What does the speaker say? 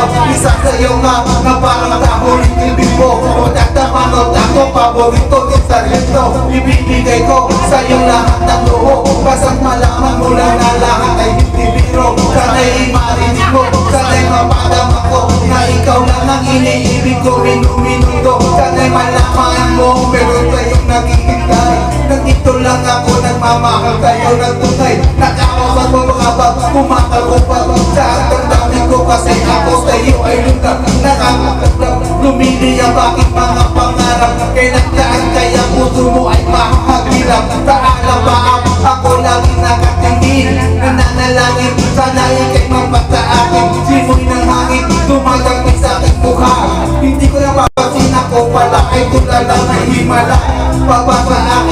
araw, isasayaw nga parang tahuling ibig mo. Magtatamang ako, paborito din sa rito. Ibibigay ko sa'yo lahat ng luho, basta't malaman mo lang na lahat ay hindi biro. Sana'y marinig mo, sana'y mapadama ko, na ikaw lang ang iniibig ko, minuminuto. Sana'y malaman mo, meron kayong naghihintay. Nandito lang ako, nagmamahal tayo ng tunay. Nakakausap mo mga bag, kumakalupag sa hanggang dami ko, kasi ako sa'yo ay lugar. Nakakaklap, lumili ang bakit mga pangarap. Kailangan kaya puso mo ay mahagilap. Taalam ba ako lagi nakatingin, nananalangin, sana ikay mapata akin. Simoy ng hangin, tumatagpig sa aking mukha. Hindi ko na mapasin ako pala ay tulad ng himala. Papasa